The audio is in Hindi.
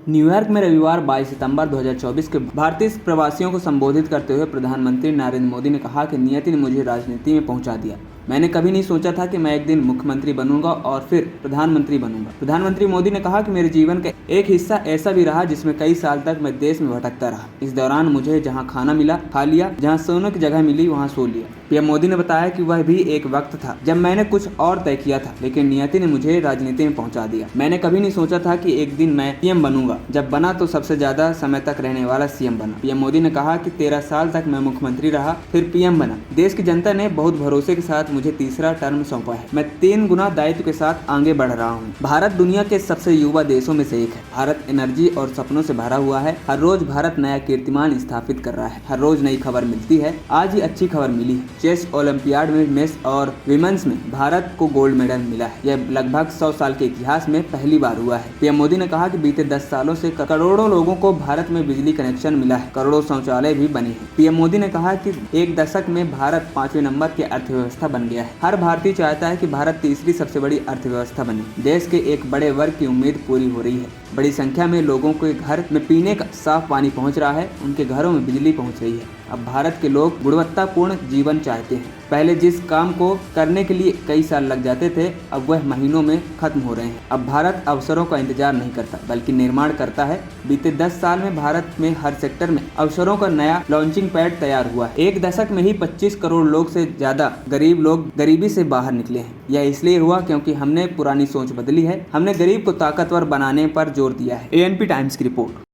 न्यूयॉर्क में रविवार 22 सितंबर 2024 के भारतीय प्रवासियों को संबोधित करते हुए प्रधानमंत्री नरेंद्र मोदी ने कहा कि नियति ने मुझे राजनीति में पहुंचा दिया। मैंने कभी नहीं सोचा था कि मैं एक दिन मुख्यमंत्री बनूंगा और फिर प्रधानमंत्री बनूंगा। प्रधानमंत्री मोदी ने कहा कि मेरे जीवन का एक हिस्सा ऐसा भी रहा जिसमें कई साल तक मैं देश में भटकता रहा। इस दौरान मुझे जहां खाना मिला खा लिया, जहां सोने की जगह मिली वहां सो लिया। पीएम मोदी ने बताया कि वह भी एक वक्त था जब मैंने कुछ और तय किया था, लेकिन नियति ने मुझे राजनीति में पहुंचा दिया। मैंने कभी नहीं सोचा था कि एक दिन मैं पीएम बनूंगा। जब बना तो सबसे ज्यादा समय तक रहने वाला सीएम बना। पीएम मोदी ने कहा कि 13 साल तक मैं मुख्यमंत्री रहा, फिर पीएम बना। देश की जनता ने बहुत भरोसे के साथ मुझे तीसरा टर्म सौंपा है। मैं 3 गुना दायित्व के साथ आगे बढ़ रहा हूँ। भारत दुनिया के सबसे युवा देशों में से एक है। भारत एनर्जी और सपनों से भरा हुआ है। हर रोज भारत नया कीर्तिमान स्थापित कर रहा है। हर रोज नई खबर मिलती है। आज ही अच्छी खबर मिली है। चेस ओलंपियाड में मेंस और विमेंस में भारत को गोल्ड मेडल मिला है। यह लगभग 100 साल के इतिहास में पहली बार हुआ है। पीएम मोदी ने कहा कि बीते 10 सालों से करोड़ों लोगों को भारत में बिजली कनेक्शन मिला है। करोड़ों शौचालय भी बने हैं। पीएम मोदी ने कहा कि एक दशक में भारत 5वें नंबर की अर्थव्यवस्था बन गया है। हर भारतीय चाहता है कि भारत तीसरी सबसे बड़ी अर्थव्यवस्था बने। देश के एक बड़े वर्ग की उम्मीद पूरी हो रही है। बड़ी संख्या में लोगों के घर में पीने का साफ पानी पहुंच रहा है। उनके घरों में बिजली पहुंच रही है। अब भारत के लोग गुणवत्तापूर्ण जीवन चाहते हैं। पहले जिस काम को करने के लिए कई साल लग जाते थे, अब वह महीनों में खत्म हो रहे हैं। अब भारत अवसरों का इंतजार नहीं करता, बल्कि निर्माण करता है। बीते 10 साल में भारत में हर सेक्टर में अवसरों का नया लॉन्चिंग पैड तैयार हुआ है। एक दशक में ही 25 करोड़ लोग से ज्यादा गरीब लोग गरीबी से बाहर निकले हैं। यह इसलिए हुआ क्योंकि हमने पुरानी सोच बदली है। हमने गरीब को ताकतवर बनाने पर जोर दिया है। एएनपी टाइम्स की रिपोर्ट।